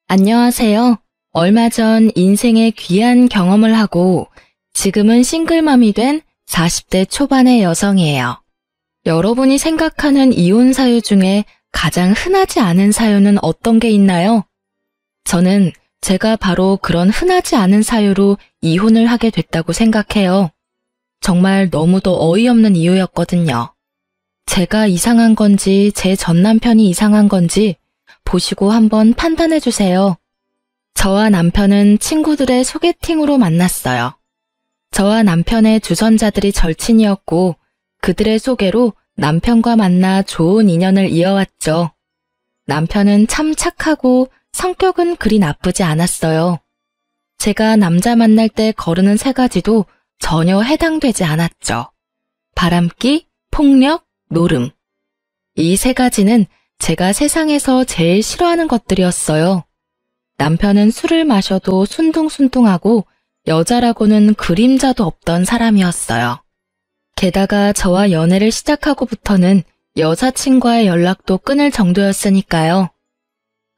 안녕하세요. 얼마 전 인생의 귀한 경험을 하고 지금은 싱글맘이 된 40대 초반의 여성이에요. 여러분이 생각하는 이혼 사유 중에 가장 흔하지 않은 사유는 어떤 게 있나요? 저는 제가 바로 그런 흔하지 않은 사유로 이혼을 하게 됐다고 생각해요. 정말 너무도 어이없는 이유였거든요. 제가 이상한 건지 제 전 남편이 이상한 건지 보시고 한번 판단해 주세요. 저와 남편은 친구들의 소개팅으로 만났어요. 저와 남편의 주선자들이 절친이었고 그들의 소개로 남편과 만나 좋은 인연을 이어왔죠. 남편은 참 착하고 성격은 그리 나쁘지 않았어요. 제가 남자 만날 때 거르는 세 가지도 전혀 해당되지 않았죠. 바람기, 폭력, 노름. 이 세 가지는 제가 세상에서 제일 싫어하는 것들이었어요. 남편은 술을 마셔도 순둥순둥하고 여자라고는 그림자도 없던 사람이었어요. 게다가 저와 연애를 시작하고부터는 여사친과의 연락도 끊을 정도였으니까요.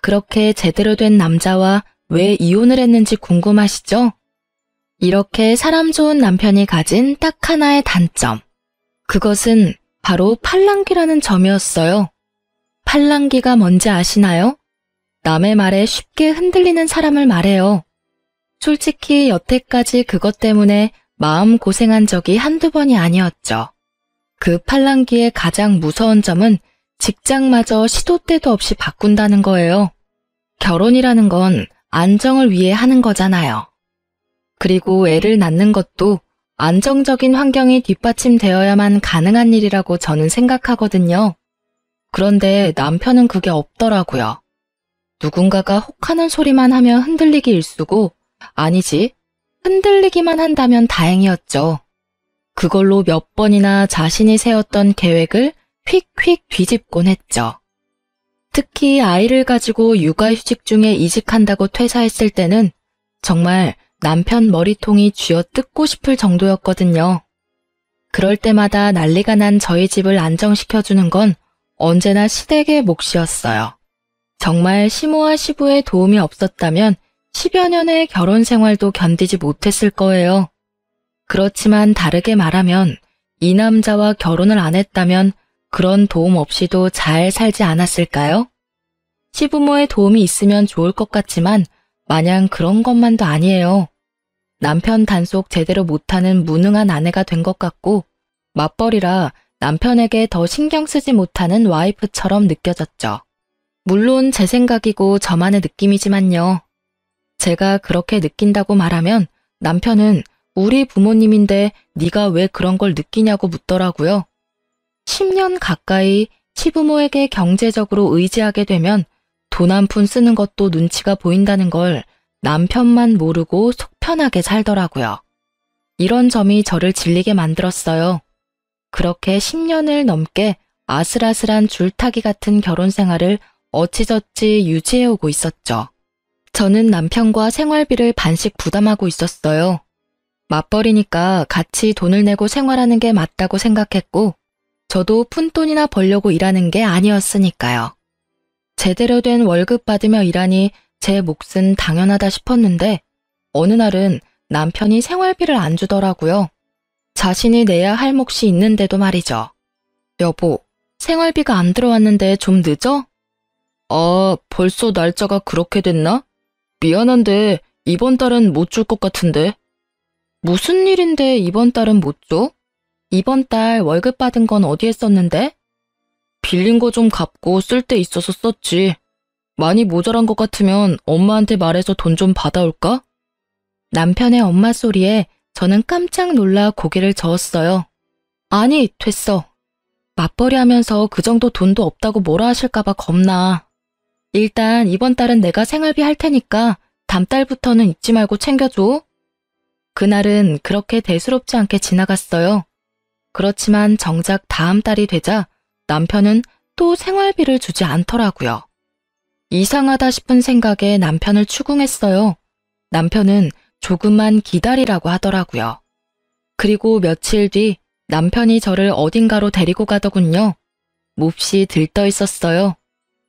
그렇게 제대로 된 남자와 왜 이혼을 했는지 궁금하시죠? 이렇게 사람 좋은 남편이 가진 딱 하나의 단점. 그것은 바로 팔랑귀라는 점이었어요. 팔랑귀가 뭔지 아시나요? 남의 말에 쉽게 흔들리는 사람을 말해요. 솔직히 여태까지 그것 때문에 마음 고생한 적이 한두 번이 아니었죠. 그 팔랑귀의 가장 무서운 점은 직장마저 시도 때도 없이 바꾼다는 거예요. 결혼이라는 건 안정을 위해 하는 거잖아요. 그리고 애를 낳는 것도 안정적인 환경이 뒷받침되어야만 가능한 일이라고 저는 생각하거든요. 그런데 남편은 그게 없더라고요. 누군가가 혹하는 소리만 하면 흔들리기 일쑤고, 아니지, 흔들리기만 한다면 다행이었죠. 그걸로 몇 번이나 자신이 세웠던 계획을 휙휙 뒤집곤 했죠. 특히 아이를 가지고 육아휴직 중에 이직한다고 퇴사했을 때는 정말 남편 머리통이 쥐어뜯고 싶을 정도였거든요. 그럴 때마다 난리가 난 저희 집을 안정시켜주는 건 언제나 시댁의 몫이었어요. 정말 시모와 시부의 도움이 없었다면 10여 년의 결혼 생활도 견디지 못했을 거예요. 그렇지만 다르게 말하면 이 남자와 결혼을 안 했다면 그런 도움 없이도 잘 살지 않았을까요? 시부모의 도움이 있으면 좋을 것 같지만 마냥 그런 것만도 아니에요. 남편 단속 제대로 못하는 무능한 아내가 된 것 같고 맞벌이라 남편에게 더 신경 쓰지 못하는 와이프처럼 느껴졌죠. 물론 제 생각이고 저만의 느낌이지만요. 제가 그렇게 느낀다고 말하면 남편은 우리 부모님인데 네가 왜 그런 걸 느끼냐고 묻더라고요. 10년 가까이 시부모에게 경제적으로 의지하게 되면 돈 한 푼 쓰는 것도 눈치가 보인다는 걸 남편만 모르고 속 편하게 살더라고요. 이런 점이 저를 질리게 만들었어요. 그렇게 10년을 넘게 아슬아슬한 줄타기 같은 결혼 생활을 어찌저찌 유지해오고 있었죠. 저는 남편과 생활비를 반씩 부담하고 있었어요. 맞벌이니까 같이 돈을 내고 생활하는 게 맞다고 생각했고 저도 푼돈이나 벌려고 일하는 게 아니었으니까요. 제대로 된 월급 받으며 일하니 제 몫은 당연하다 싶었는데 어느 날은 남편이 생활비를 안 주더라고요. 자신이 내야 할 몫이 있는데도 말이죠. 여보, 생활비가 안 들어왔는데 좀 늦어? 아, 벌써 날짜가 그렇게 됐나? 미안한데 이번 달은 못 줄 것 같은데. 무슨 일인데 이번 달은 못 줘? 이번 달 월급 받은 건 어디에 썼는데? 빌린 거 좀 갚고 쓸 데 있어서 썼지. 많이 모자란 것 같으면 엄마한테 말해서 돈 좀 받아올까? 남편의 엄마 소리에 저는 깜짝 놀라 고개를 저었어요. 아니, 됐어. 맞벌이 하면서 그 정도 돈도 없다고 뭐라 하실까봐 겁나. 일단 이번 달은 내가 생활비 할 테니까 다음 달부터는 잊지 말고 챙겨줘. 그날은 그렇게 대수롭지 않게 지나갔어요. 그렇지만 정작 다음 달이 되자 남편은 또 생활비를 주지 않더라고요. 이상하다 싶은 생각에 남편을 추궁했어요. 남편은 조금만 기다리라고 하더라고요. 그리고 며칠 뒤 남편이 저를 어딘가로 데리고 가더군요. 몹시 들떠 있었어요.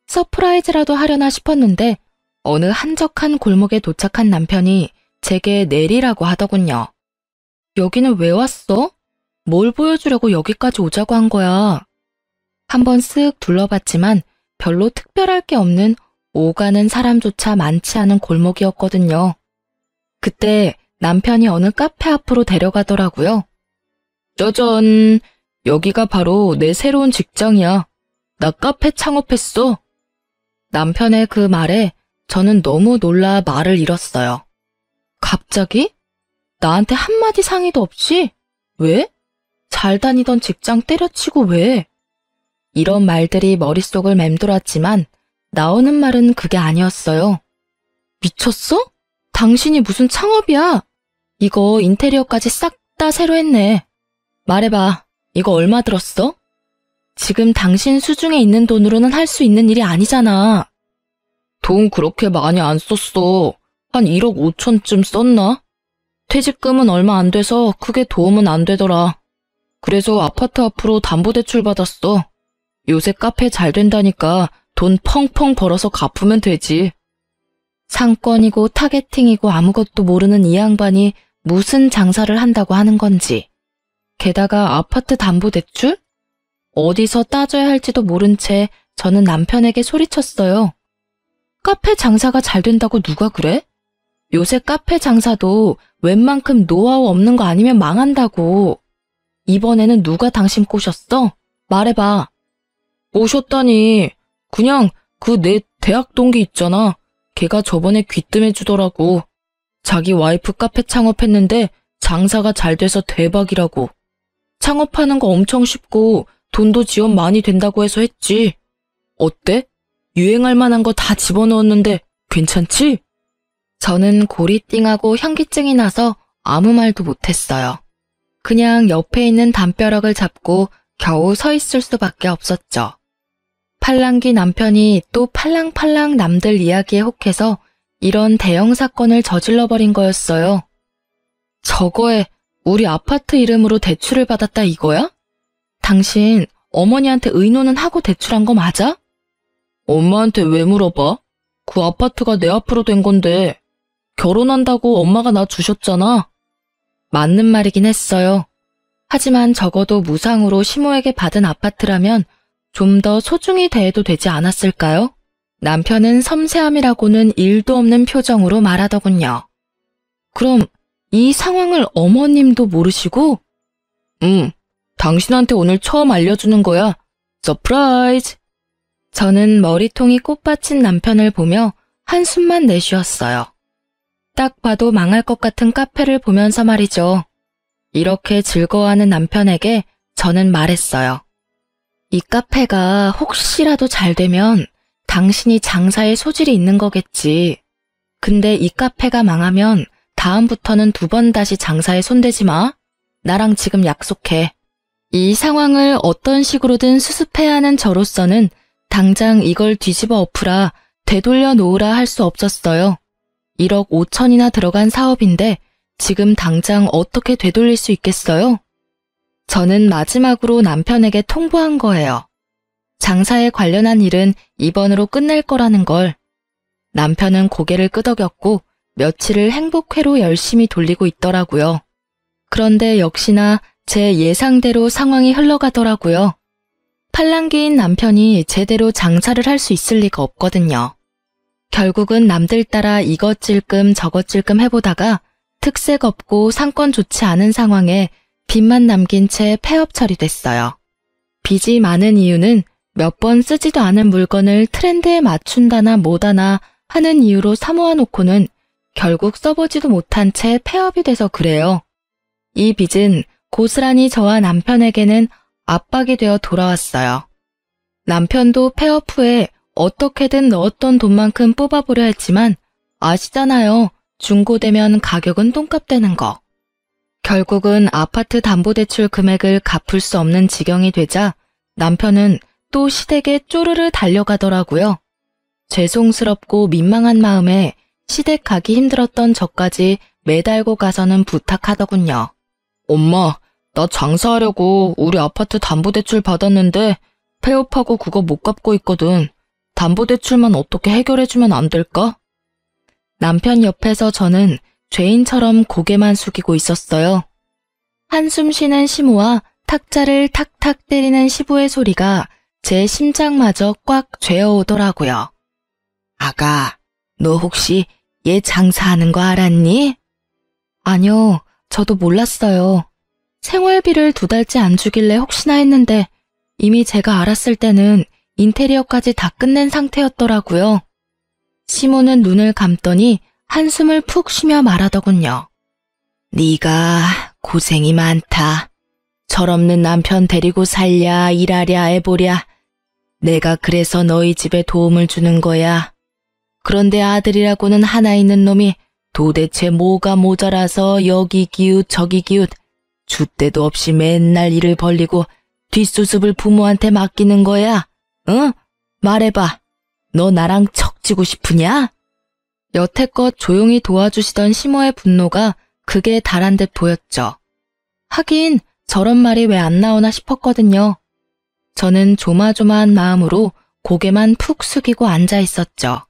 서프라이즈라도 하려나 싶었는데 어느 한적한 골목에 도착한 남편이 제게 내리라고 하더군요. 여기는 왜 왔어? 뭘 보여주려고 여기까지 오자고 한 거야? 한번 쓱 둘러봤지만 별로 특별할 게 없는 오가는 사람조차 많지 않은 골목이었거든요. 그때 남편이 어느 카페 앞으로 데려가더라고요. 짜잔, 여기가 바로 내 새로운 직장이야. 나 카페 창업했어. 남편의 그 말에 저는 너무 놀라 말을 잃었어요. 갑자기? 나한테 한마디 상의도 없이? 왜? 잘 다니던 직장 때려치고 왜? 이런 말들이 머릿속을 맴돌았지만 나오는 말은 그게 아니었어요. 미쳤어? 당신이 무슨 창업이야? 이거 인테리어까지 싹 다 새로 했네. 말해봐. 이거 얼마 들었어? 지금 당신 수중에 있는 돈으로는 할 수 있는 일이 아니잖아. 돈 그렇게 많이 안 썼어. 한 1억 5천쯤 썼나? 퇴직금은 얼마 안 돼서 크게 도움은 안 되더라. 그래서 아파트 앞으로 담보대출 받았어. 요새 카페 잘 된다니까 돈 펑펑 벌어서 갚으면 되지. 상권이고 타겟팅이고 아무것도 모르는 이 양반이 무슨 장사를 한다고 하는 건지. 게다가 아파트 담보대출? 어디서 따져야 할지도 모른 채 저는 남편에게 소리쳤어요. 카페 장사가 잘 된다고 누가 그래? 요새 카페 장사도 웬만큼 노하우 없는 거 아니면 망한다고. 이번에는 누가 당신 꼬셨어? 말해봐. 꼬셨다니. 그냥 그 내 대학 동기 있잖아. 걔가 저번에 귀뜸해주더라고. 자기 와이프 카페 창업했는데 장사가 잘 돼서 대박이라고. 창업하는 거 엄청 쉽고 돈도 지원 많이 된다고 해서 했지. 어때? 유행할 만한 거 다 집어넣었는데 괜찮지? 저는 고리띵하고 현기증이 나서 아무 말도 못했어요. 그냥 옆에 있는 담벼락을 잡고 겨우 서 있을 수밖에 없었죠. 팔랑귀 남편이 또 팔랑팔랑 남들 이야기에 혹해서 이런 대형 사건을 저질러버린 거였어요. 저거에 우리 아파트 이름으로 대출을 받았다 이거야? 당신 어머니한테 의논은 하고 대출한 거 맞아? 엄마한테 왜 물어봐? 그 아파트가 내 앞으로 된 건데. 결혼한다고 엄마가 나 주셨잖아. 맞는 말이긴 했어요. 하지만 적어도 무상으로 시모에게 받은 아파트라면 좀 더 소중히 대해도 되지 않았을까요? 남편은 섬세함이라고는 일도 없는 표정으로 말하더군요. 그럼 이 상황을 어머님도 모르시고? 당신한테 오늘 처음 알려주는 거야. 서프라이즈! 저는 머리통이 꽃받친 남편을 보며 한숨만 내쉬었어요. 딱 봐도 망할 것 같은 카페를 보면서 말이죠. 이렇게 즐거워하는 남편에게 저는 말했어요. 이 카페가 혹시라도 잘 되면 당신이 장사에 소질이 있는 거겠지. 근데 이 카페가 망하면 다음부터는 2번 다시 장사에 손대지 마. 나랑 지금 약속해. 이 상황을 어떤 식으로든 수습해야 하는 저로서는 당장 이걸 뒤집어 엎으라, 되돌려 놓으라 할 수 없었어요. 1억 5천이나 들어간 사업인데 지금 당장 어떻게 되돌릴 수 있겠어요? 저는 마지막으로 남편에게 통보한 거예요. 장사에 관련한 일은 이번으로 끝낼 거라는 걸. 남편은 고개를 끄덕였고 며칠을 행복회로 열심히 돌리고 있더라고요. 그런데 역시나 제 예상대로 상황이 흘러가더라고요. 팔랑귀인 남편이 제대로 장사를 할 수 있을 리가 없거든요. 결국은 남들 따라 이것 찔끔 저것 찔끔 해보다가 특색 없고 상권 좋지 않은 상황에 빚만 남긴 채 폐업 처리됐어요. 빚이 많은 이유는 몇 번 쓰지도 않은 물건을 트렌드에 맞춘다나 뭐다나 하는 이유로 사모아놓고는 결국 써보지도 못한 채 폐업이 돼서 그래요. 이 빚은 고스란히 저와 남편에게는 압박이 되어 돌아왔어요. 남편도 폐업 후에 어떻게든 넣었던 돈만큼 뽑아보려 했지만 아시잖아요. 중고되면 가격은 똥값 되는 거. 결국은 아파트 담보대출 금액을 갚을 수 없는 지경이 되자 남편은 또 시댁에 쪼르르 달려가더라고요. 죄송스럽고 민망한 마음에 시댁 가기 힘들었던 저까지 매달고 가서는 부탁하더군요. 엄마, 나 장사하려고 우리 아파트 담보대출 받았는데 폐업하고 그거 못 갚고 있거든. 담보대출만 어떻게 해결해주면 안 될까? 남편 옆에서 저는 죄인처럼 고개만 숙이고 있었어요. 한숨 쉬는 시모와 탁자를 탁탁 때리는 시부의 소리가 제 심장마저 꽉 죄어오더라고요. 아가, 너 혹시 얘 장사하는 거 알았니? 아니요, 저도 몰랐어요. 생활비를 2달째 안 주길래 혹시나 했는데 이미 제가 알았을 때는 인테리어까지 다 끝낸 상태였더라고요. 시모는 눈을 감더니 한숨을 푹 쉬며 말하더군요. 네가 고생이 많다. 철없는 남편 데리고 살랴, 일하랴, 애보랴. 내가 그래서 너희 집에 도움을 주는 거야. 그런데 아들이라고는 하나 있는 놈이 도대체 뭐가 모자라서 여기 기웃 저기 기웃 줏대도 없이 맨날 일을 벌리고 뒷수습을 부모한테 맡기는 거야. 응? 말해봐. 너 나랑 척지고 싶으냐? 여태껏 조용히 도와주시던 시모의 분노가 극에 달한 듯 보였죠. 하긴 저런 말이 왜 안 나오나 싶었거든요. 저는 조마조마한 마음으로 고개만 푹 숙이고 앉아 있었죠.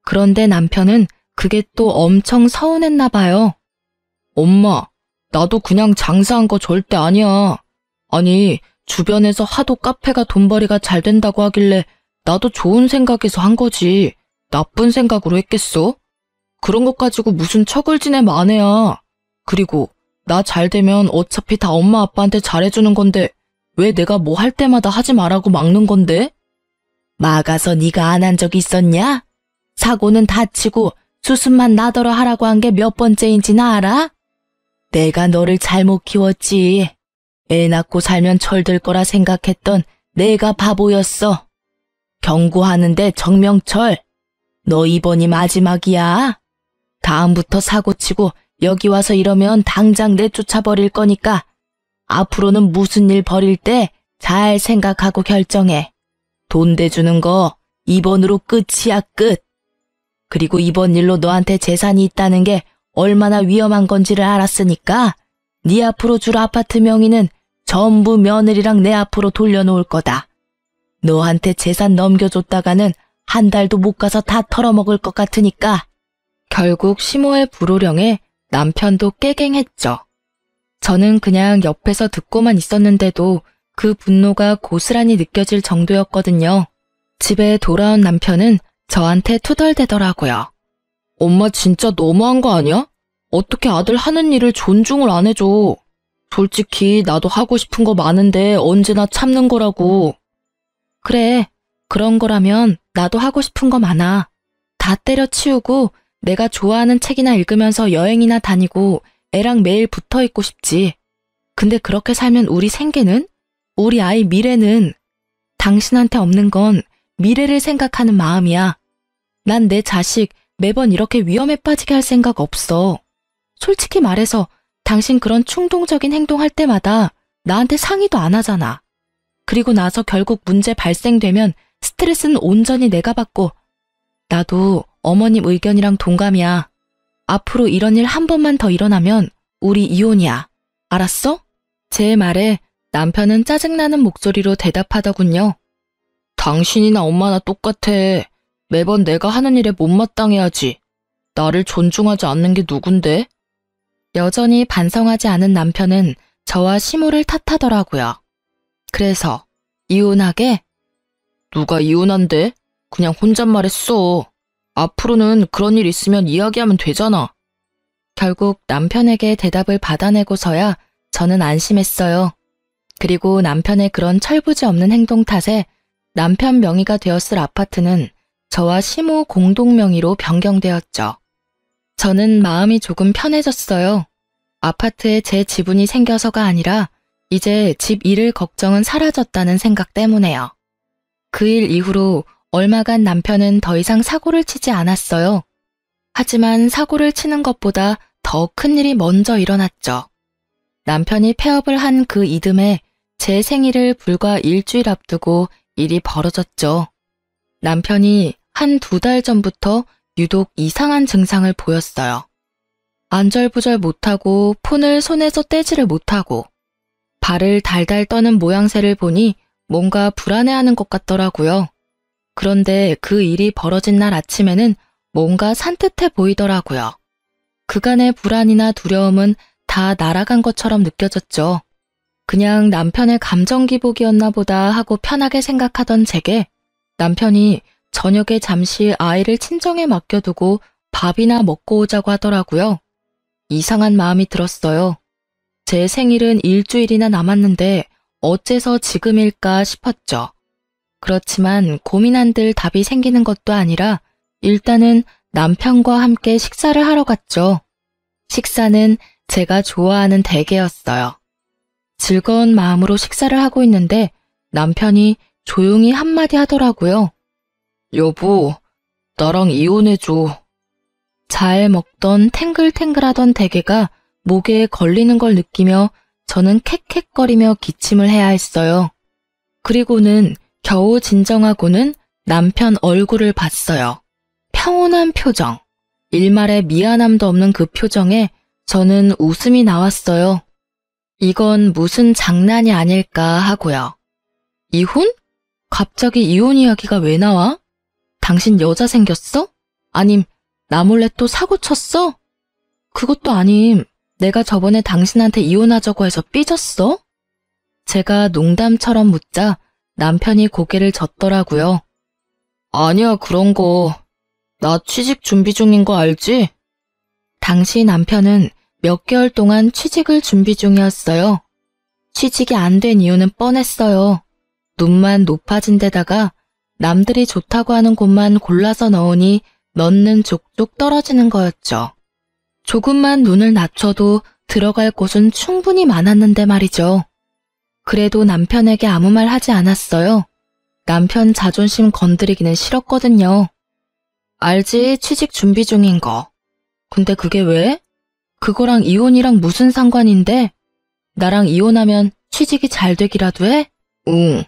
그런데 남편은 그게 또 엄청 서운했나 봐요. 엄마, 나도 그냥 장사한 거 절대 아니야. 아니, 주변에서 하도 카페가 돈벌이가 잘 된다고 하길래 나도 좋은 생각에서 한 거지. 나쁜 생각으로 했겠어? 그런 것 가지고 무슨 척을 지내 마네야. 그리고 나 잘 되면 어차피 다 엄마 아빠한테 잘해주는 건데 왜 내가 뭐 할 때마다 하지 말라고 막는 건데? 막아서 네가 안 한 적 있었냐? 사고는 다치고 수습만 나더러 하라고 한 게 몇 번째인지 나 알아? 내가 너를 잘못 키웠지. 애 낳고 살면 철들 거라 생각했던 내가 바보였어. 경고하는데 정명철, 너 이번이 마지막이야. 다음부터 사고치고 여기 와서 이러면 당장 내쫓아버릴 거니까 앞으로는 무슨 일 벌일 때 잘 생각하고 결정해. 돈 대주는 거 이번으로 끝이야, 끝. 그리고 이번 일로 너한테 재산이 있다는 게 얼마나 위험한 건지를 알았으니까 네 앞으로 줄 아파트 명의는 전부 며느리랑 내 앞으로 돌려놓을 거다. 너한테 재산 넘겨줬다가는 한 달도 못 가서 다 털어먹을 것 같으니까. 결국 시모의 불호령에 남편도 깨갱했죠. 저는 그냥 옆에서 듣고만 있었는데도 그 분노가 고스란히 느껴질 정도였거든요. 집에 돌아온 남편은 저한테 투덜대더라고요. 엄마 진짜 너무한 거 아니야? 어떻게 아들 하는 일을 존중을 안 해줘. 솔직히 나도 하고 싶은 거 많은데 언제나 참는 거라고. 그래, 그런 거라면 나도 하고 싶은 거 많아. 다 때려치우고 내가 좋아하는 책이나 읽으면서 여행이나 다니고 애랑 매일 붙어있고 싶지. 근데 그렇게 살면 우리 생계는? 우리 아이 미래는? 당신한테 없는 건 미래를 생각하는 마음이야. 난 내 자식 매번 이렇게 위험에 빠지게 할 생각 없어. 솔직히 말해서 당신 그런 충동적인 행동할 때마다 나한테 상의도 안 하잖아. 그리고 나서 결국 문제 발생되면 스트레스는 온전히 내가 받고. 나도 어머님 의견이랑 동감이야. 앞으로 이런 일 한 번만 더 일어나면 우리 이혼이야. 알았어? 제 말에 남편은 짜증나는 목소리로 대답하더군요. 당신이나 엄마나 똑같아. 매번 내가 하는 일에 못마땅해야지. 나를 존중하지 않는 게 누군데? 여전히 반성하지 않은 남편은 저와 시모를 탓하더라고요. 그래서 이혼하게? 누가 이혼한대? 그냥 혼잣말했어. 앞으로는 그런 일 있으면 이야기하면 되잖아. 결국 남편에게 대답을 받아내고서야 저는 안심했어요. 그리고 남편의 그런 철부지 없는 행동 탓에 남편 명의가 되었을 아파트는 저와 시모 공동 명의로 변경되었죠. 저는 마음이 조금 편해졌어요. 아파트에 제 지분이 생겨서가 아니라 이제 집 잃을 걱정은 사라졌다는 생각 때문에요. 그 일 이후로 얼마간 남편은 더 이상 사고를 치지 않았어요. 하지만 사고를 치는 것보다 더 큰 일이 먼저 일어났죠. 남편이 폐업을 한 그 이듬해 제 생일을 불과 일주일 앞두고 일이 벌어졌죠. 남편이 한 2달 전부터 유독 이상한 증상을 보였어요. 안절부절 못하고 폰을 손에서 떼지를 못하고 발을 달달 떠는 모양새를 보니 뭔가 불안해하는 것 같더라고요. 그런데 그 일이 벌어진 날 아침에는 뭔가 산뜻해 보이더라고요. 그간의 불안이나 두려움은 다 날아간 것처럼 느껴졌죠. 그냥 남편의 감정 기복이었나 보다 하고 편하게 생각하던 제게 남편이 저녁에 잠시 아이를 친정에 맡겨두고 밥이나 먹고 오자고 하더라고요. 이상한 마음이 들었어요. 제 생일은 일주일이나 남았는데 어째서 지금일까 싶었죠. 그렇지만 고민 한들 답이 생기는 것도 아니라 일단은 남편과 함께 식사를 하러 갔죠. 식사는 제가 좋아하는 대게였어요. 즐거운 마음으로 식사를 하고 있는데 남편이 조용히 한마디 하더라고요. 여보, 나랑 이혼해줘. 잘 먹던 탱글탱글하던 대게가 목에 걸리는 걸 느끼며 저는 캑캑거리며 기침을 해야 했어요. 그리고는 겨우 진정하고는 남편 얼굴을 봤어요. 평온한 표정, 일말의 미안함도 없는 그 표정에 저는 웃음이 나왔어요. 이건 무슨 장난이 아닐까 하고요. 이혼? 갑자기 이혼 이야기가 왜 나와? 당신 여자 생겼어? 아님 나 몰래 또 사고 쳤어? 그것도 아님 내가 저번에 당신한테 이혼하자고 해서 삐졌어? 제가 농담처럼 묻자 남편이 고개를 젓더라고요. 아니야, 그런 거. 나 취직 준비 중인 거 알지? 당시 남편은 몇 개월 동안 취직을 준비 중이었어요. 취직이 안 된 이유는 뻔했어요. 눈만 높아진 데다가 남들이 좋다고 하는 곳만 골라서 넣으니 넣는 족족 떨어지는 거였죠. 조금만 눈을 낮춰도 들어갈 곳은 충분히 많았는데 말이죠. 그래도 남편에게 아무 말 하지 않았어요. 남편 자존심 건드리기는 싫었거든요. 알지, 취직 준비 중인 거. 근데 그게 왜? 그거랑 이혼이랑 무슨 상관인데? 나랑 이혼하면 취직이 잘 되기라도 해? 응.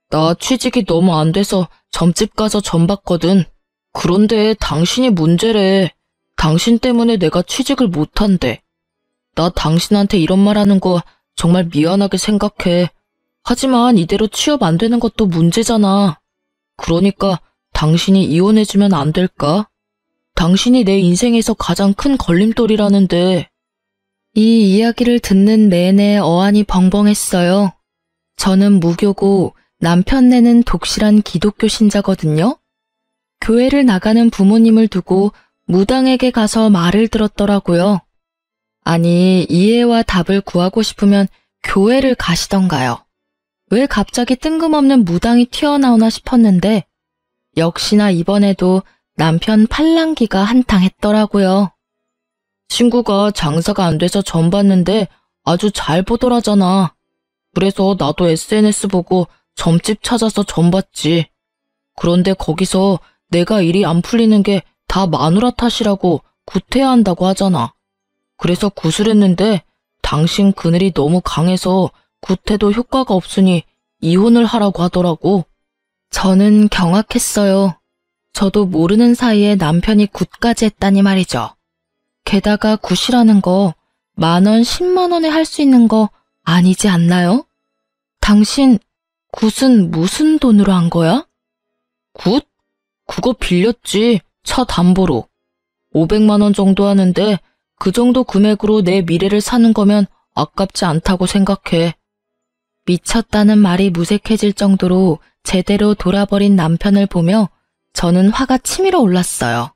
나 취직이 너무 안 돼서 점집 가서 점 봤거든. 그런데 당신이 문제래. 당신 때문에 내가 취직을 못한대. 나 당신한테 이런 말 하는 거 정말 미안하게 생각해. 하지만 이대로 취업 안 되는 것도 문제잖아. 그러니까 당신이 이혼해주면 안 될까? 당신이 내 인생에서 가장 큰 걸림돌이라는데. 이 이야기를 듣는 내내 어안이 벙벙했어요. 저는 무교고 남편네는 독실한 기독교 신자거든요. 교회를 나가는 부모님을 두고 무당에게 가서 말을 들었더라고요. 아니, 이해와 답을 구하고 싶으면 교회를 가시던가요. 왜 갑자기 뜬금없는 무당이 튀어나오나 싶었는데 역시나 이번에도 남편 팔랑귀가 한탕 했더라고요. 친구가 장사가 안 돼서 점 봤는데 아주 잘 보더라잖아. 그래서 나도 SNS 보고 점집 찾아서 점 봤지. 그런데 거기서 내가 일이 안 풀리는 게 다 마누라 탓이라고 구태한다고 하잖아. 그래서 구술했는데 당신 그늘이 너무 강해서 구태도 효과가 없으니 이혼을 하라고 하더라고. 저는 경악했어요. 저도 모르는 사이에 남편이 굿까지 했다니 말이죠. 게다가 굿이라는 거 10,000원, 100,000원에 할 수 있는 거 아니지 않나요? 당신 굿은 무슨 돈으로 한 거야? 굿? 그거 빌렸지. 차 담보로. 500만 원 정도 하는데 그 정도 금액으로 내 미래를 사는 거면 아깝지 않다고 생각해. 미쳤다는 말이 무색해질 정도로 제대로 돌아버린 남편을 보며 저는 화가 치밀어 올랐어요.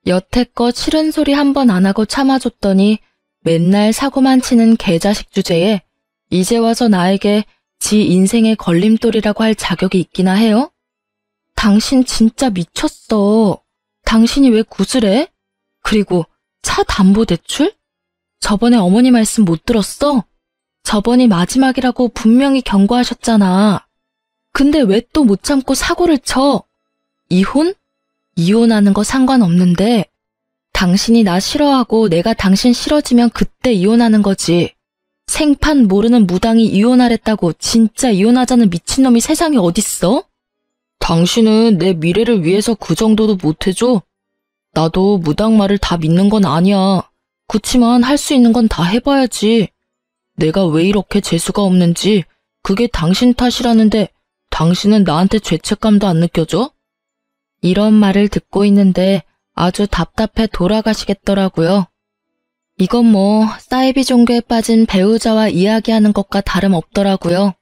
여태껏 싫은 소리 한 번 안 하고 참아줬더니 맨날 사고만 치는 개자식 주제에 이제 와서 나에게 지 인생의 걸림돌이라고 할 자격이 있기나 해요? 당신 진짜 미쳤어. 당신이 왜 굿을 해? 그리고 차 담보대출? 저번에 어머니 말씀 못 들었어? 저번이 마지막이라고 분명히 경고하셨잖아. 근데 왜 또 못 참고 사고를 쳐? 이혼? 이혼하는 거 상관없는데 당신이 나 싫어하고 내가 당신 싫어지면 그때 이혼하는 거지. 생판 모르는 무당이 이혼하랬다고 진짜 이혼하자는 미친놈이 세상에 어딨어? 당신은 내 미래를 위해서 그 정도도 못해줘? 나도 무당 말을 다 믿는 건 아니야. 그치만 할 수 있는 건 다 해봐야지. 내가 왜 이렇게 재수가 없는지 그게 당신 탓이라는데 당신은 나한테 죄책감도 안 느껴져? 이런 말을 듣고 있는데 아주 답답해 돌아가시겠더라고요. 이건 뭐 사이비 종교에 빠진 배우자와 이야기하는 것과 다름없더라고요.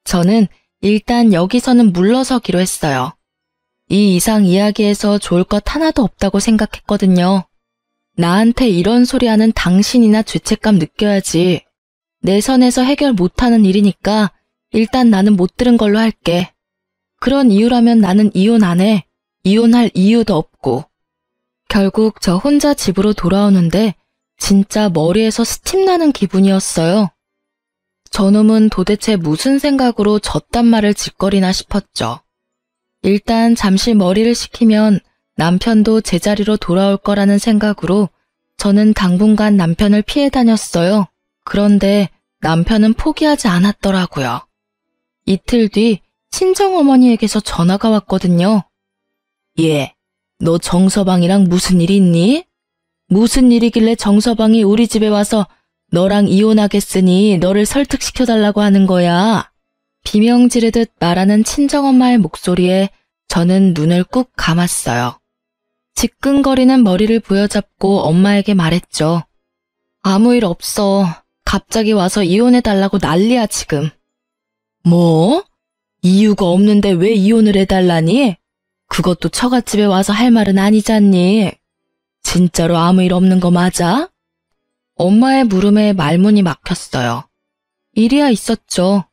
저는 일단 여기서는 물러서기로 했어요. 이 이상 이야기해서 좋을 것 하나도 없다고 생각했거든요. 나한테 이런 소리 하는 당신이나 죄책감 느껴야지. 내 선에서 해결 못하는 일이니까 일단 나는 못 들은 걸로 할게. 그런 이유라면 나는 이혼 안 해. 이혼할 이유도 없고. 결국 저 혼자 집으로 돌아오는데 진짜 머리에서 스팀 나는 기분이었어요. 저놈은 도대체 무슨 생각으로 저딴 말을 짓거리나 싶었죠. 일단 잠시 머리를 식히면 남편도 제자리로 돌아올 거라는 생각으로 저는 당분간 남편을 피해 다녔어요. 그런데 남편은 포기하지 않았더라고요. 이틀 뒤 친정어머니에게서 전화가 왔거든요. 예, 너 정서방이랑 무슨 일 있니? 무슨 일이길래 정서방이 우리 집에 와서 너랑 이혼하겠으니 너를 설득시켜달라고 하는 거야. 비명 지르듯 말하는 친정엄마의 목소리에 저는 눈을 꾹 감았어요. 지끈거리는 머리를 부여잡고 엄마에게 말했죠. 아무 일 없어. 갑자기 와서 이혼해달라고 난리야 지금. 뭐? 이유가 없는데 왜 이혼을 해달라니? 그것도 처갓집에 와서 할 말은 아니잖니. 진짜로 아무 일 없는 거 맞아? 엄마의 물음에 말문이 막혔어요. 일이야 있었죠.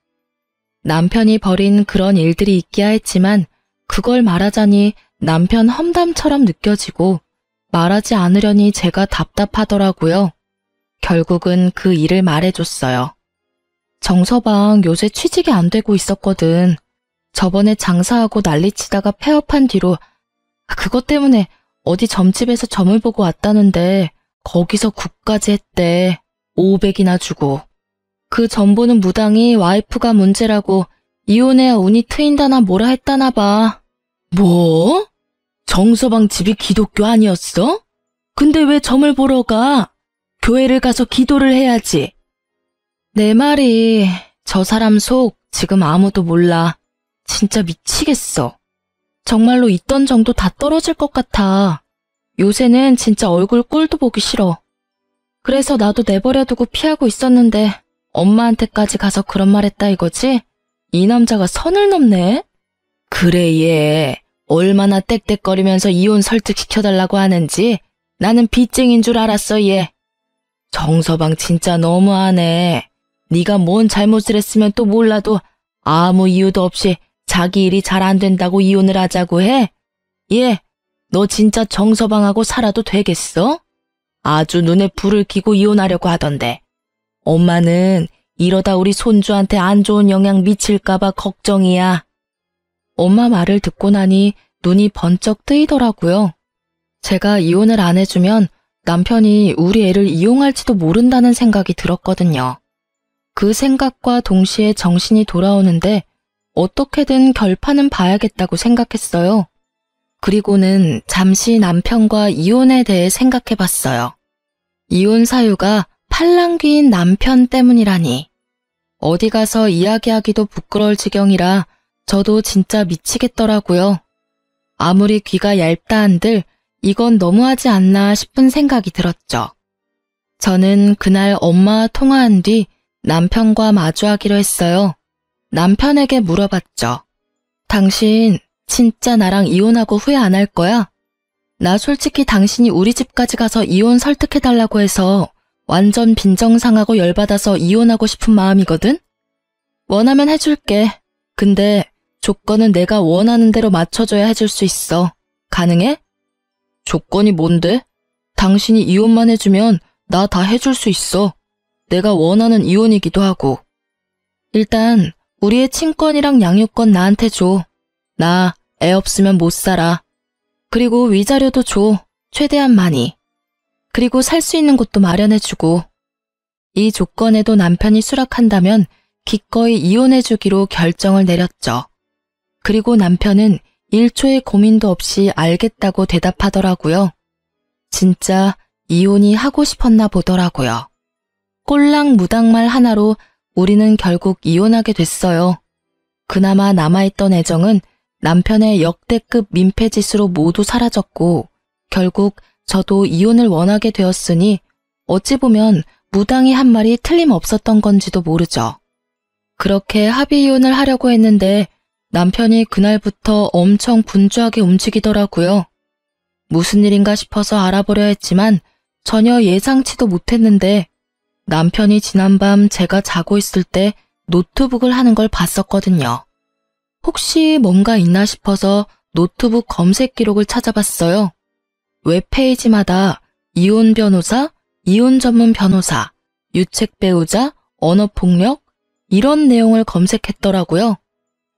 남편이 벌인 그런 일들이 있기야 했지만 그걸 말하자니 남편 험담처럼 느껴지고 말하지 않으려니 제가 답답하더라고요. 결국은 그 일을 말해줬어요. 정서방 요새 취직이 안 되고 있었거든. 저번에 장사하고 난리치다가 폐업한 뒤로 그것 때문에 어디 점집에서 점을 보고 왔다는데 거기서 굿까지 했대. 500이나 주고. 그 점 보는 무당이 와이프가 문제라고 이혼해야 운이 트인다나 뭐라 했다나 봐. 뭐? 정서방 집이 기독교 아니었어? 근데 왜 점을 보러 가? 교회를 가서 기도를 해야지. 내 말이 저 사람 속 지금 아무도 몰라. 진짜 미치겠어. 정말로 있던 정도 다 떨어질 것 같아. 요새는 진짜 얼굴 꼴도 보기 싫어. 그래서 나도 내버려두고 피하고 있었는데 엄마한테까지 가서 그런 말 했다 이거지? 이 남자가 선을 넘네? 그래 얘. 얼마나 떽떽거리면서 이혼 설득시켜달라고 하는지 나는 빚쟁인 줄 알았어 얘. 정서방 진짜 너무하네. 네가 뭔 잘못을 했으면 또 몰라도 아무 이유도 없이 자기 일이 잘 안 된다고 이혼을 하자고 해? 얘, 너 진짜 정서방하고 살아도 되겠어? 아주 눈에 불을 켜고 이혼하려고 하던데. 엄마는 이러다 우리 손주한테 안 좋은 영향 미칠까봐 걱정이야. 엄마 말을 듣고 나니 눈이 번쩍 뜨이더라고요. 제가 이혼을 안 해주면 남편이 우리 애를 이용할지도 모른다는 생각이 들었거든요. 그 생각과 동시에 정신이 돌아오는데 어떻게든 결판은 봐야겠다고 생각했어요. 그리고는 잠시 남편과 이혼에 대해 생각해봤어요. 이혼 사유가 팔랑귀인 남편 때문이라니. 어디 가서 이야기하기도 부끄러울 지경이라 저도 진짜 미치겠더라고요. 아무리 귀가 얇다 한들 이건 너무하지 않나 싶은 생각이 들었죠. 저는 그날 엄마와 통화한 뒤 남편과 마주하기로 했어요. 남편에게 물어봤죠. 당신 진짜 나랑 이혼하고 후회 안 할 거야? 나 솔직히 당신이 우리 집까지 가서 이혼 설득해달라고 해서 완전 빈정상하고 열받아서 이혼하고 싶은 마음이거든? 원하면 해줄게. 근데 조건은 내가 원하는 대로 맞춰줘야 해줄 수 있어. 가능해? 조건이 뭔데? 당신이 이혼만 해주면 나 다 해줄 수 있어. 내가 원하는 이혼이기도 하고. 일단 우리의 친권이랑 양육권 나한테 줘. 나 애 없으면 못 살아. 그리고 위자료도 줘. 최대한 많이. 그리고 살 수 있는 곳도 마련해주고. 이 조건에도 남편이 수락한다면 기꺼이 이혼해주기로 결정을 내렸죠. 그리고 남편은 1초의 고민도 없이 알겠다고 대답하더라고요. 진짜 이혼이 하고 싶었나 보더라고요. 꼴랑무당말 하나로 우리는 결국 이혼하게 됐어요. 그나마 남아있던 애정은 남편의 역대급 민폐짓으로 모두 사라졌고 결국 저도 이혼을 원하게 되었으니 어찌 보면 무당이 한 말이 틀림없었던 건지도 모르죠. 그렇게 합의 이혼을 하려고 했는데 남편이 그날부터 엄청 분주하게 움직이더라고요. 무슨 일인가 싶어서 알아보려 했지만 전혀 예상치도 못했는데 남편이 지난밤 제가 자고 있을 때 노트북을 하는 걸 봤었거든요. 혹시 뭔가 있나 싶어서 노트북 검색 기록을 찾아봤어요. 웹페이지마다 이혼 변호사, 이혼 전문 변호사, 유책 배우자, 언어폭력 이런 내용을 검색했더라고요.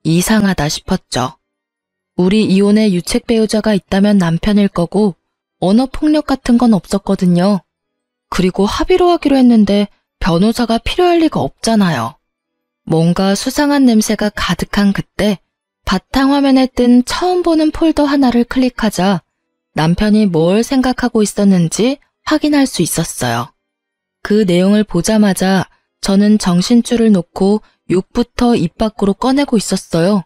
이상하다 싶었죠. 우리 이혼에 유책 배우자가 있다면 남편일 거고 언어폭력 같은 건 없었거든요. 그리고 합의로 하기로 했는데 변호사가 필요할 리가 없잖아요. 뭔가 수상한 냄새가 가득한 그때 바탕화면에 뜬 처음 보는 폴더 하나를 클릭하자 남편이 뭘 생각하고 있었는지 확인할 수 있었어요. 그 내용을 보자마자 저는 정신줄을 놓고 욕부터 입 밖으로 꺼내고 있었어요.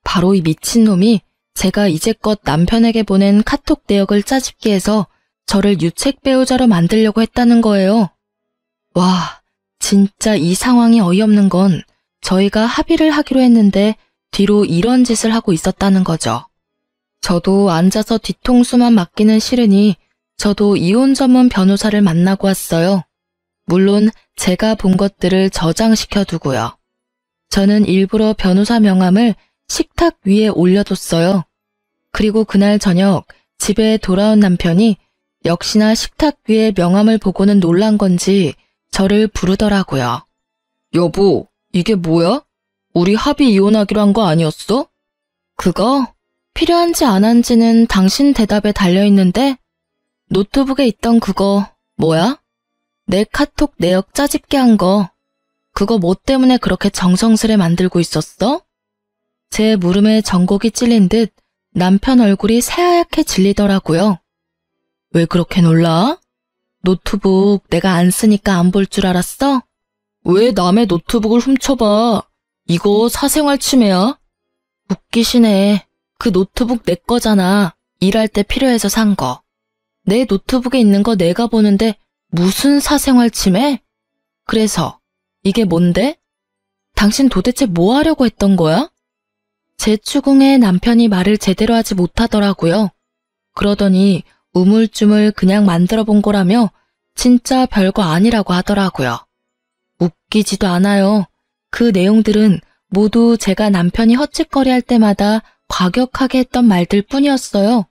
바로 이 미친놈이 제가 이제껏 남편에게 보낸 카톡 내역을 짜집기 해서 저를 유책 배우자로 만들려고 했다는 거예요. 와, 진짜 이 상황이 어이없는 건 저희가 합의를 하기로 했는데 뒤로 이런 짓을 하고 있었다는 거죠. 저도 앉아서 뒤통수만 맞기는 싫으니 저도 이혼 전문 변호사를 만나고 왔어요. 물론 제가 본 것들을 저장시켜 두고요. 저는 일부러 변호사 명함을 식탁 위에 올려뒀어요. 그리고 그날 저녁 집에 돌아온 남편이 역시나 식탁 위에 명함을 보고는 놀란 건지 저를 부르더라고요. 여보, 이게 뭐야? 우리 합의 이혼하기로 한 거 아니었어? 그거 필요한지 안 한지는 당신 대답에 달려있는데 노트북에 있던 그거 뭐야? 내 카톡 내역 짜집게 한 거. 그거 뭐 때문에 그렇게 정성스레 만들고 있었어? 제 물음에 전곡이 찔린 듯 남편 얼굴이 새하얗게 질리더라고요. 왜 그렇게 놀라? 노트북 내가 안 쓰니까 안 볼 줄 알았어? 왜 남의 노트북을 훔쳐봐? 이거 사생활 침해야? 웃기시네. 그 노트북 내 거잖아. 일할 때 필요해서 산 거. 내 노트북에 있는 거 내가 보는데 무슨 사생활 침해? 그래서 이게 뭔데? 당신 도대체 뭐 하려고 했던 거야? 제 추궁에 남편이 말을 제대로 하지 못하더라고요. 그러더니 우물쭈물 그냥 만들어 본 거라며 진짜 별거 아니라고 하더라고요. 웃기지도 않아요. 그 내용들은 모두 제가 남편이 헛짓거리할 때마다 과격하게 했던 말들 뿐이었어요.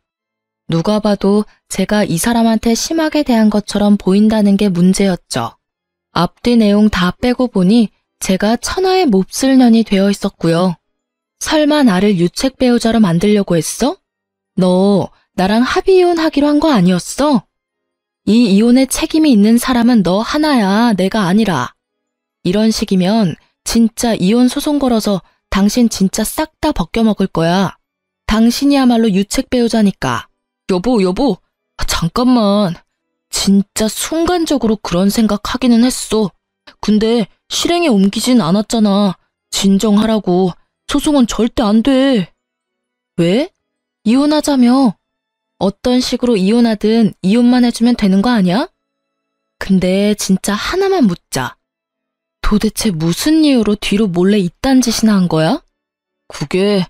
누가 봐도 제가 이 사람한테 심하게 대한 것처럼 보인다는 게 문제였죠. 앞뒤 내용 다 빼고 보니 제가 천하의 몹쓸 년이 되어 있었고요. 설마 나를 유책 배우자로 만들려고 했어? 너 나랑 합의 이혼하기로 한 거 아니었어? 이 이혼에 책임이 있는 사람은 너 하나야, 내가 아니라. 이런 식이면 진짜 이혼 소송 걸어서 당신 진짜 싹 다 벗겨먹을 거야. 당신이야말로 유책 배우자니까. 여보, 잠깐만. 진짜 순간적으로 그런 생각하기는 했어. 근데 실행에 옮기진 않았잖아. 진정하라고. 소송은 절대 안 돼. 왜? 이혼하자며. 어떤 식으로 이혼하든 이혼만 해주면 되는 거 아니야? 근데 진짜 하나만 묻자. 도대체 무슨 이유로 뒤로 몰래 이딴 짓이나 한 거야? 그게,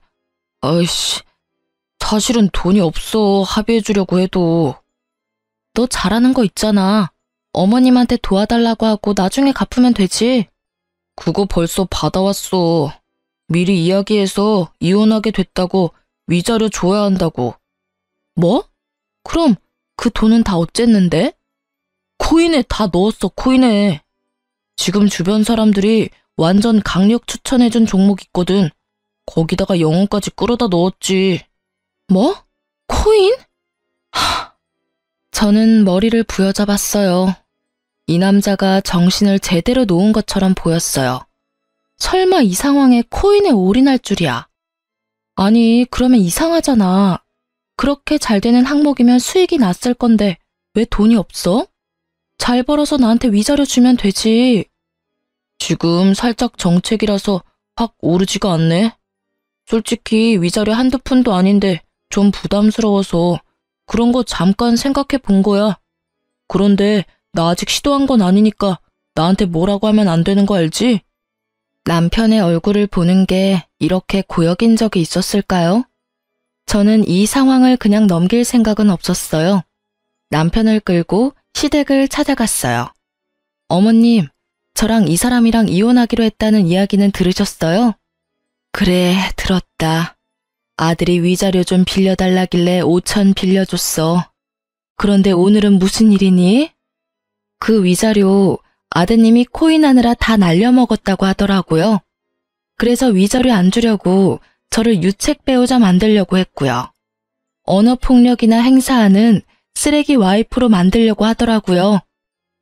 아이씨, 사실은 돈이 없어, 합의해주려고 해도. 너 잘하는 거 있잖아. 어머님한테 도와달라고 하고 나중에 갚으면 되지. 그거 벌써 받아왔어. 미리 이야기해서 이혼하게 됐다고 위자료 줘야 한다고. 뭐? 그럼 그 돈은 다 어쨌는데? 코인에 다 넣었어, 코인에. 지금 주변 사람들이 완전 강력 추천해준 종목 있거든. 거기다가 영혼까지 끌어다 넣었지. 뭐? 코인? 저는 머리를 부여잡았어요. 이 남자가 정신을 제대로 놓은 것처럼 보였어요. 설마 이 상황에 코인에 올인할 줄이야. 아니, 그러면 이상하잖아. 그렇게 잘 되는 항목이면 수익이 났을 건데 왜 돈이 없어? 잘 벌어서 나한테 위자료 주면 되지. 지금 살짝 정책이라서 확 오르지가 않네. 솔직히 위자료 한두 푼도 아닌데 좀 부담스러워서 그런 거 잠깐 생각해 본 거야. 그런데 나 아직 시도한 건 아니니까 나한테 뭐라고 하면 안 되는 거 알지? 남편의 얼굴을 보는 게 이렇게 고역인 적이 있었을까요? 저는 이 상황을 그냥 넘길 생각은 없었어요. 남편을 끌고 시댁을 찾아갔어요. 어머님, 저랑 이 사람이랑 이혼하기로 했다는 이야기는 들으셨어요? 그래, 들었다. 아들이 위자료 좀 빌려달라길래 5천 빌려줬어. 그런데 오늘은 무슨 일이니? 그 위자료 아드님이 코인 하느라 다 날려먹었다고 하더라고요. 그래서 위자료 안 주려고 저를 유책 배우자 만들려고 했고요. 언어폭력이나 행사하는 쓰레기 와이프로 만들려고 하더라고요.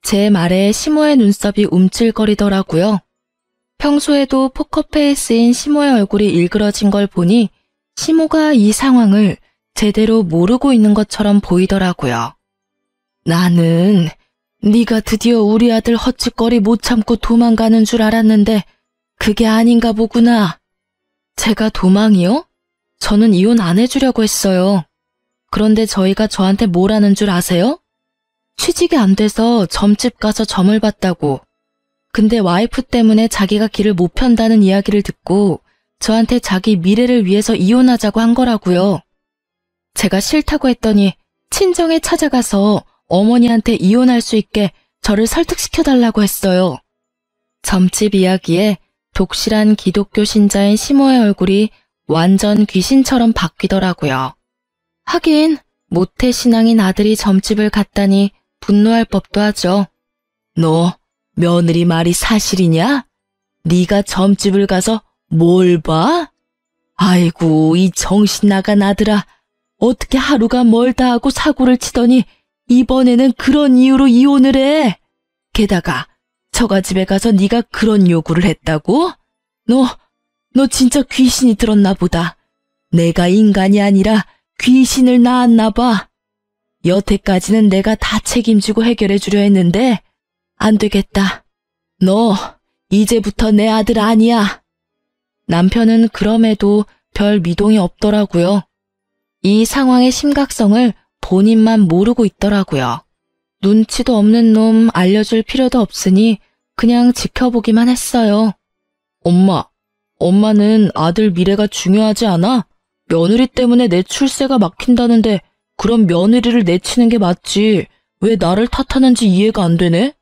제 말에 시모의 눈썹이 움찔거리더라고요. 평소에도 포커페이스인 시모의 얼굴이 일그러진 걸 보니 시모가 이 상황을 제대로 모르고 있는 것처럼 보이더라고요. 나는 네가 드디어 우리 아들 헛짓거리 못 참고 도망가는 줄 알았는데 그게 아닌가 보구나. 제가 도망이요? 저는 이혼 안 해주려고 했어요. 그런데 저희가 저한테 뭘 하는 줄 아세요? 취직이 안 돼서 점집 가서 점을 봤다고. 근데 와이프 때문에 자기가 길을 못 편다는 이야기를 듣고 저한테 자기 미래를 위해서 이혼하자고 한 거라고요. 제가 싫다고 했더니 친정에 찾아가서 어머니한테 이혼할 수 있게 저를 설득시켜달라고 했어요. 점집 이야기에 독실한 기독교 신자인 시모의 얼굴이 완전 귀신처럼 바뀌더라고요. 하긴 모태신앙인 아들이 점집을 갔다니 분노할 법도 하죠. 너 며느리 말이 사실이냐? 네가 점집을 가서 뭘 봐? 아이고, 이 정신 나간 아들아. 어떻게 하루가 멀다 하고 사고를 치더니 이번에는 그런 이유로 이혼을 해. 게다가 처가집에 가서 네가 그런 요구를 했다고? 너 진짜 귀신이 들었나 보다. 내가 인간이 아니라 귀신을 낳았나 봐. 여태까지는 내가 다 책임지고 해결해 주려 했는데 안 되겠다. 너 이제부터 내 아들 아니야. 남편은 그럼에도 별 미동이 없더라고요. 이 상황의 심각성을 본인만 모르고 있더라고요. 눈치도 없는 놈 알려줄 필요도 없으니 그냥 지켜보기만 했어요. 엄마는 아들 미래가 중요하지 않아? 며느리 때문에 내 출세가 막힌다는데 그럼 며느리를 내치는 게 맞지. 왜 나를 탓하는지 이해가 안 되네?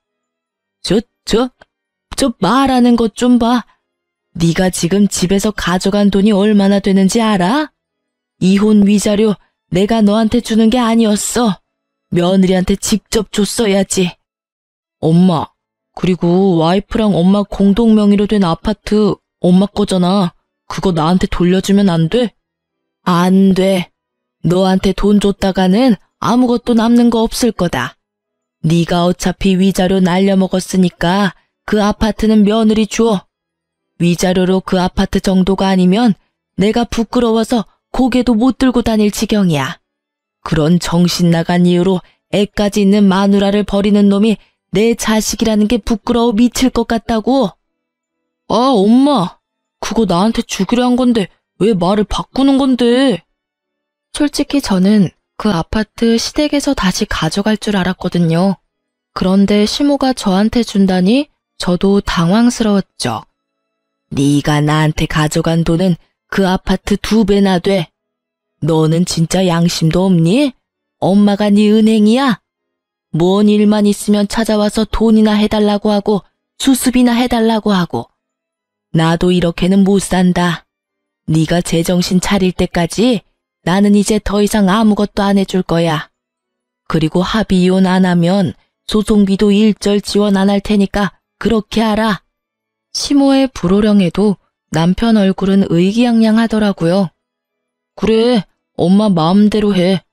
저 말하는 것 좀 봐. 네가 지금 집에서 가져간 돈이 얼마나 되는지 알아? 이혼 위자료 내가 너한테 주는 게 아니었어. 며느리한테 직접 줬어야지. 엄마, 그리고 와이프랑 엄마 공동 명의로 된 아파트 엄마 거잖아. 그거 나한테 돌려주면 안 돼? 안 돼. 너한테 돈 줬다가는 아무것도 남는 거 없을 거다. 네가 어차피 위자료 날려먹었으니까 그 아파트는 며느리 줘. 위자료로 그 아파트 정도가 아니면 내가 부끄러워서 고개도 못 들고 다닐 지경이야. 그런 정신 나간 이유로 애까지 있는 마누라를 버리는 놈이 내 자식이라는 게 부끄러워 미칠 것 같다고. 아, 엄마, 그거 나한테 주기로 한 건데 왜 말을 바꾸는 건데? 솔직히 저는 그 아파트 시댁에서 다시 가져갈 줄 알았거든요. 그런데 시모가 저한테 준다니 저도 당황스러웠죠. 네가 나한테 가져간 돈은 그 아파트 2배나 돼. 너는 진짜 양심도 없니? 엄마가 네 은행이야? 뭔 일만 있으면 찾아와서 돈이나 해달라고 하고 수습이나 해달라고 하고. 나도 이렇게는 못 산다. 네가 제정신 차릴 때까지 나는 이제 더 이상 아무것도 안 해줄 거야. 그리고 합의 이혼 안 하면 소송비도 일절 지원 안 할 테니까 그렇게 알아. 시모의 불호령에도 남편 얼굴은 의기양양하더라고요. 그래, 엄마 마음대로 해.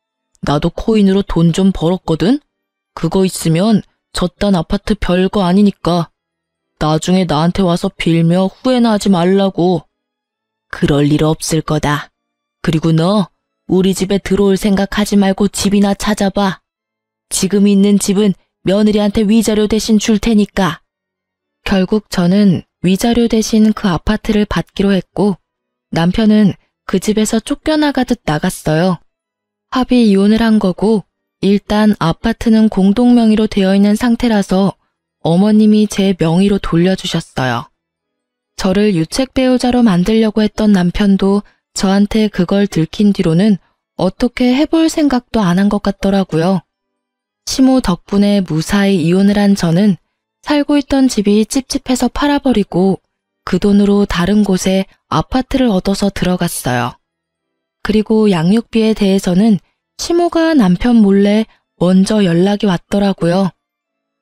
나도 코인으로 돈 좀 벌었거든? 그거 있으면 저딴 아파트 별거 아니니까. 나중에 나한테 와서 빌며 후회나 하지 말라고. 그럴 일 없을 거다. 그리고 너 우리 집에 들어올 생각하지 말고 집이나 찾아봐. 지금 있는 집은 며느리한테 위자료 대신 줄 테니까. 결국 저는 위자료 대신 그 아파트를 받기로 했고 남편은 그 집에서 쫓겨나가듯 나갔어요. 합의 이혼을 한 거고 일단 아파트는 공동 명의로 되어 있는 상태라서 어머님이 제 명의로 돌려주셨어요. 저를 유책 배우자로 만들려고 했던 남편도 저한테 그걸 들킨 뒤로는 어떻게 해볼 생각도 안 한 것 같더라고요. 시모 덕분에 무사히 이혼을 한 저는 살고 있던 집이 찝찝해서 팔아버리고 그 돈으로 다른 곳에 아파트를 얻어서 들어갔어요. 그리고 양육비에 대해서는 시모가 남편 몰래 먼저 연락이 왔더라고요.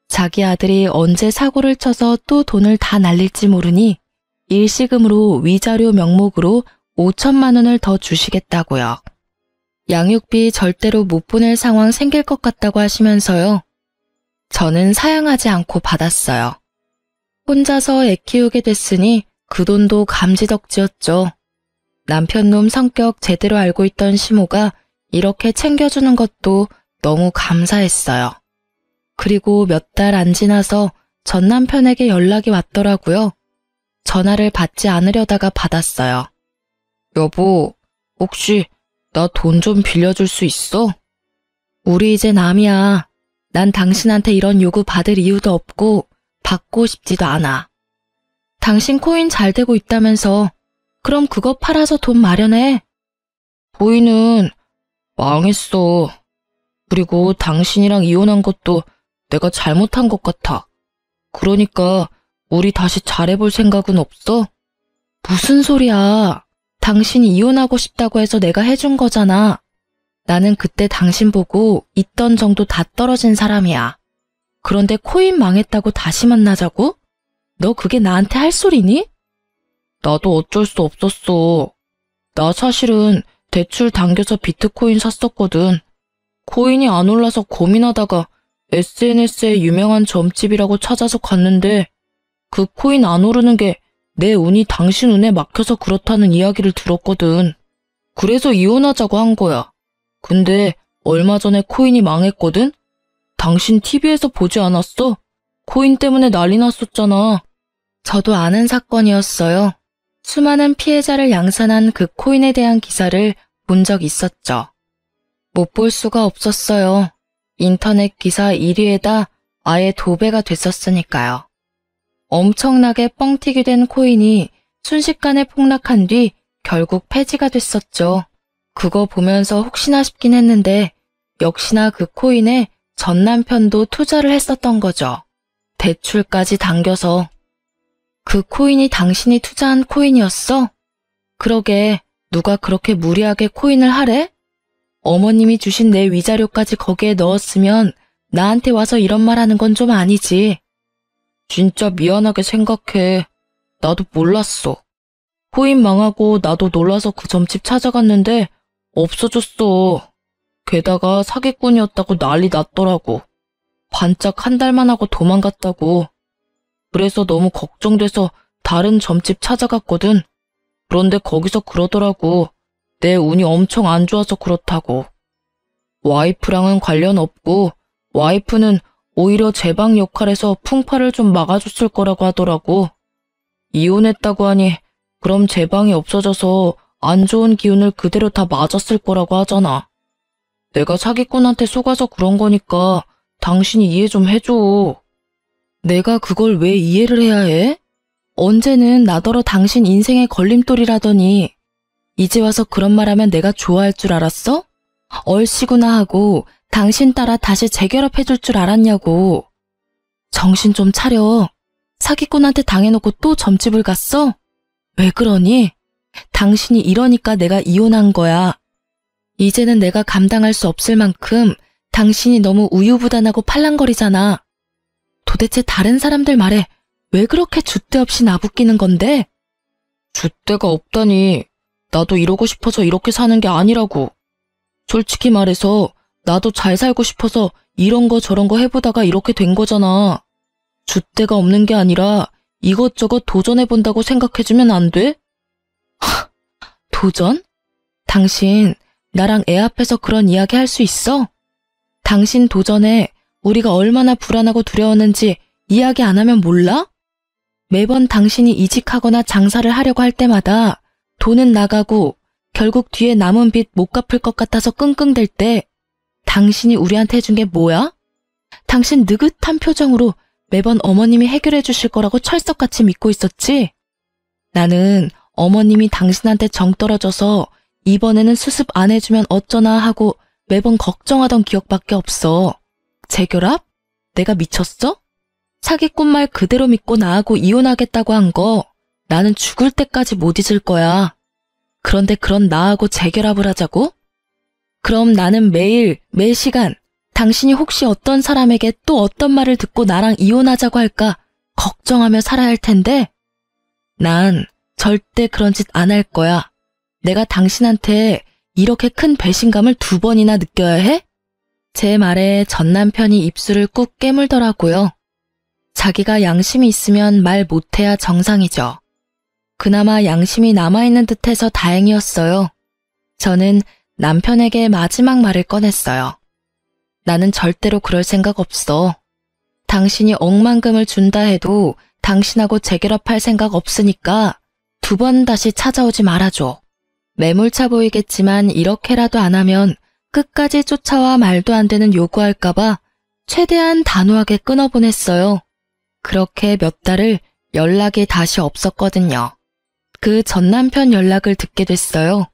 자기 아들이 언제 사고를 쳐서 또 돈을 다 날릴지 모르니 일시금으로 위자료 명목으로 5천만 원을 더 주시겠다고요. 양육비 절대로 못 보낼 상황 생길 것 같다고 하시면서요. 저는 사양하지 않고 받았어요. 혼자서 애 키우게 됐으니 그 돈도 감지덕지였죠. 남편놈 성격 제대로 알고 있던 시모가 이렇게 챙겨주는 것도 너무 감사했어요. 그리고 몇 달 안 지나서 전 남편에게 연락이 왔더라고요. 전화를 받지 않으려다가 받았어요. 여보, 혹시 나 돈 좀 빌려줄 수 있어? 우리 이제 남이야. 난 당신한테 이런 요구 받을 이유도 없고 받고 싶지도 않아. 당신 코인 잘 되고 있다면서 그럼 그거 팔아서 돈 마련해. 코인은 망했어. 그리고 당신이랑 이혼한 것도 내가 잘못한 것 같아. 그러니까 우리 다시 잘해볼 생각은 없어? 무슨 소리야. 당신이 이혼하고 싶다고 해서 내가 해준 거잖아. 나는 그때 당신 보고 있던 정도 다 떨어진 사람이야. 그런데 코인 망했다고 다시 만나자고? 너 그게 나한테 할 소리니? 나도 어쩔 수 없었어. 나 사실은 대출 당겨서 비트코인 샀었거든. 코인이 안 올라서 고민하다가 SNS에 유명한 점집이라고 찾아서 갔는데 그 코인 안 오르는 게 내 운이 당신 운에 막혀서 그렇다는 이야기를 들었거든. 그래서 이혼하자고 한 거야. 근데 얼마 전에 코인이 망했거든? 당신 TV에서 보지 않았어? 코인 때문에 난리 났었잖아. 저도 아는 사건이었어요. 수많은 피해자를 양산한 그 코인에 대한 기사를 본 적 있었죠. 못 볼 수가 없었어요. 인터넷 기사 1위에다 아예 도배가 됐었으니까요. 엄청나게 뻥튀기 된 코인이 순식간에 폭락한 뒤 결국 폐지가 됐었죠. 그거 보면서 혹시나 싶긴 했는데 역시나 그 코인에 전 남편도 투자를 했었던 거죠. 대출까지 당겨서. 그 코인이 당신이 투자한 코인이었어? 그러게 누가 그렇게 무리하게 코인을 하래? 어머님이 주신 내 위자료까지 거기에 넣었으면 나한테 와서 이런 말 하는 건 좀 아니지. 진짜 미안하게 생각해. 나도 몰랐어. 코인 망하고 나도 놀라서 그 점집 찾아갔는데 없어졌어. 게다가 사기꾼이었다고 난리 났더라고. 반짝 한 달만 하고 도망갔다고. 그래서 너무 걱정돼서 다른 점집 찾아갔거든. 그런데 거기서 그러더라고. 내 운이 엄청 안 좋아서 그렇다고. 와이프랑은 관련 없고 와이프는 오히려 제 방 역할에서 풍파를 좀 막아줬을 거라고 하더라고. 이혼했다고 하니 그럼 제 방이 없어져서 안 좋은 기운을 그대로 다 맞았을 거라고 하잖아. 내가 사기꾼한테 속아서 그런 거니까 당신이 이해 좀 해줘. 내가 그걸 왜 이해를 해야 해? 언제는 나더러 당신 인생의 걸림돌이라더니 이제 와서 그런 말하면 내가 좋아할 줄 알았어? 얼씨구나 하고 당신 따라 다시 재결합해줄 줄 알았냐고. 정신 좀 차려. 사기꾼한테 당해놓고 또 점집을 갔어? 왜 그러니? 당신이 이러니까 내가 이혼한 거야. 이제는 내가 감당할 수 없을 만큼 당신이 너무 우유부단하고 팔랑거리잖아. 도대체 다른 사람들 말에 왜 그렇게 줏대 없이 나부끼는 건데? 줏대가 없다니. 나도 이러고 싶어서 이렇게 사는 게 아니라고. 솔직히 말해서 나도 잘 살고 싶어서 이런 거 저런 거 해보다가 이렇게 된 거잖아. 줏대가 없는 게 아니라 이것저것 도전해본다고 생각해주면 안 돼? 도전? 당신 나랑 애 앞에서 그런 이야기 할 수 있어? 당신 도전에 우리가 얼마나 불안하고 두려웠는지 이야기 안 하면 몰라? 매번 당신이 이직하거나 장사를 하려고 할 때마다 돈은 나가고 결국 뒤에 남은 빚 못 갚을 것 같아서 끙끙댈 때 당신이 우리한테 해준 게 뭐야? 당신 느긋한 표정으로 매번 어머님이 해결해 주실 거라고 철석같이 믿고 있었지? 나는 어머님이 당신한테 정 떨어져서 이번에는 수습 안 해주면 어쩌나 하고 매번 걱정하던 기억밖에 없어. 재결합? 내가 미쳤어? 사기꾼 말 그대로 믿고 나하고 이혼하겠다고 한 거 나는 죽을 때까지 못 잊을 거야. 그런데 그런 나하고 재결합을 하자고? 그럼 나는 매일, 매 시간 당신이 혹시 어떤 사람에게 또 어떤 말을 듣고 나랑 이혼하자고 할까 걱정하며 살아야 할 텐데 난 절대 그런 짓 안 할 거야. 내가 당신한테 이렇게 큰 배신감을 2번이나 느껴야 해? 제 말에 전 남편이 입술을 꾹 깨물더라고요. 자기가 양심이 있으면 말 못해야 정상이죠. 그나마 양심이 남아있는 듯해서 다행이었어요. 저는 남편에게 마지막 말을 꺼냈어요. 나는 절대로 그럴 생각 없어. 당신이 억만금을 준다 해도 당신하고 재결합할 생각 없으니까 2번 다시 찾아오지 말아줘. 매몰차 보이겠지만 이렇게라도 안 하면 끝까지 쫓아와 말도 안 되는 요구할까봐 최대한 단호하게 끊어보냈어요. 그렇게 몇 달을 연락이 다시 없었거든요. 그 전 남편 연락을 듣게 됐어요.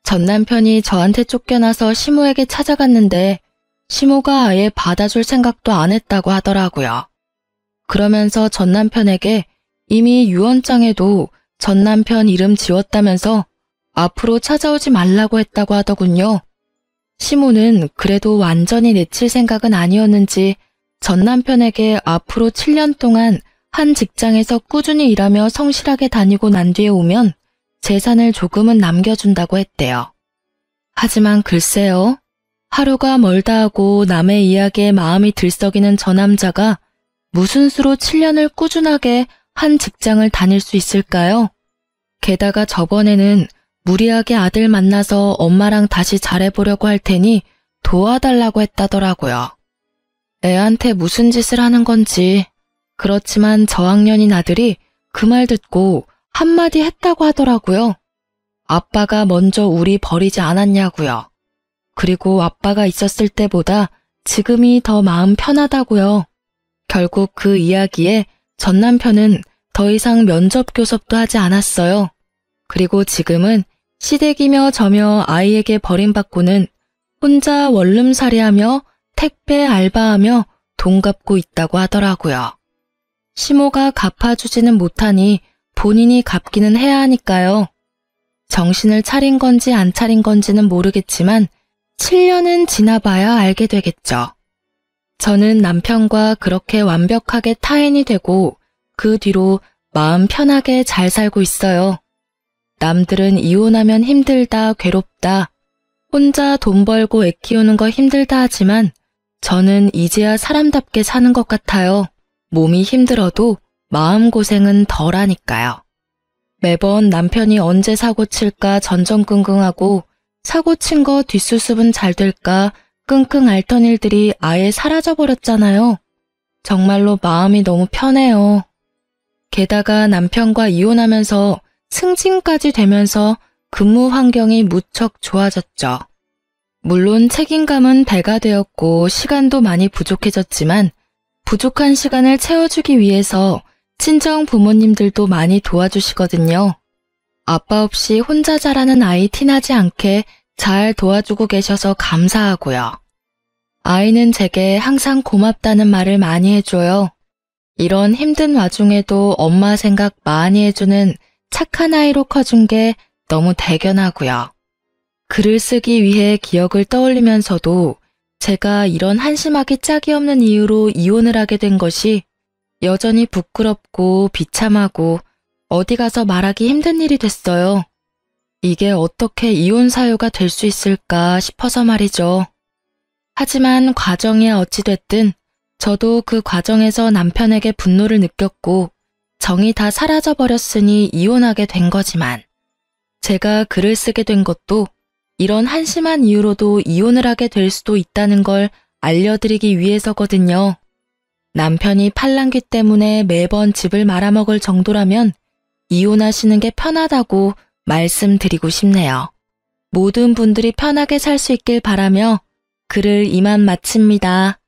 전 남편이 저한테 쫓겨나서 시모에게 찾아갔는데 시모가 아예 받아줄 생각도 안 했다고 하더라고요. 그러면서 전 남편에게 이미 유언장에도 전 남편 이름 지웠다면서 앞으로 찾아오지 말라고 했다고 하더군요. 시모는 그래도 완전히 내칠 생각은 아니었는지 전 남편에게 앞으로 7년 동안 한 직장에서 꾸준히 일하며 성실하게 다니고 난 뒤에 오면 재산을 조금은 남겨준다고 했대요. 하지만 글쎄요. 하루가 멀다 하고 남의 이야기에 마음이 들썩이는 저 남자가 무슨 수로 7년을 꾸준하게 한 직장을 다닐 수 있을까요? 게다가 저번에는 무리하게 아들 만나서 엄마랑 다시 잘해보려고 할 테니 도와달라고 했다더라고요. 애한테 무슨 짓을 하는 건지. 그렇지만 저학년인 아들이 그 말 듣고 한마디 했다고 하더라고요. 아빠가 먼저 우리 버리지 않았냐고요. 그리고 아빠가 있었을 때보다 지금이 더 마음 편하다고요. 결국 그 이야기에 전 남편은 더 이상 면접 교섭도 하지 않았어요. 그리고 지금은 시댁이며 저며 아이에게 버림받고는 혼자 원룸살이하며 택배 알바하며 돈 갚고 있다고 하더라고요. 시모가 갚아주지는 못하니 본인이 갚기는 해야 하니까요. 정신을 차린 건지 안 차린 건지는 모르겠지만 7년은 지나봐야 알게 되겠죠. 저는 남편과 그렇게 완벽하게 타인이 되고 그 뒤로 마음 편하게 잘 살고 있어요. 남들은 이혼하면 힘들다, 괴롭다, 혼자 돈 벌고 애 키우는 거 힘들다 하지만 저는 이제야 사람답게 사는 것 같아요. 몸이 힘들어도 마음고생은 덜하니까요. 매번 남편이 언제 사고 칠까 전전긍긍하고 사고 친 거 뒷수습은 잘 될까 끙끙 앓던 일들이 아예 사라져버렸잖아요. 정말로 마음이 너무 편해요. 게다가 남편과 이혼하면서 승진까지 되면서 근무 환경이 무척 좋아졌죠. 물론 책임감은 배가 되었고 시간도 많이 부족해졌지만 부족한 시간을 채워주기 위해서 친정 부모님들도 많이 도와주시거든요. 아빠 없이 혼자 자라는 아이 티나지 않게 잘 도와주고 계셔서 감사하고요. 아이는 제게 항상 고맙다는 말을 많이 해줘요. 이런 힘든 와중에도 엄마 생각 많이 해주는 착한 아이로 커준 게 너무 대견하고요. 글을 쓰기 위해 기억을 떠올리면서도 제가 이런 한심하기 짝이 없는 이유로 이혼을 하게 된 것이 여전히 부끄럽고 비참하고 어디 가서 말하기 힘든 일이 됐어요. 이게 어떻게 이혼 사유가 될 수 있을까 싶어서 말이죠. 하지만 과정이 어찌됐든 저도 그 과정에서 남편에게 분노를 느꼈고 정이 다 사라져버렸으니 이혼하게 된 거지만 제가 글을 쓰게 된 것도 이런 한심한 이유로도 이혼을 하게 될 수도 있다는 걸 알려드리기 위해서거든요. 남편이 팔랑귀 때문에 매번 집을 말아먹을 정도라면 이혼하시는 게 편하다고 말씀드리고 싶네요. 모든 분들이 편하게 살 수 있길 바라며 글을 이만 마칩니다.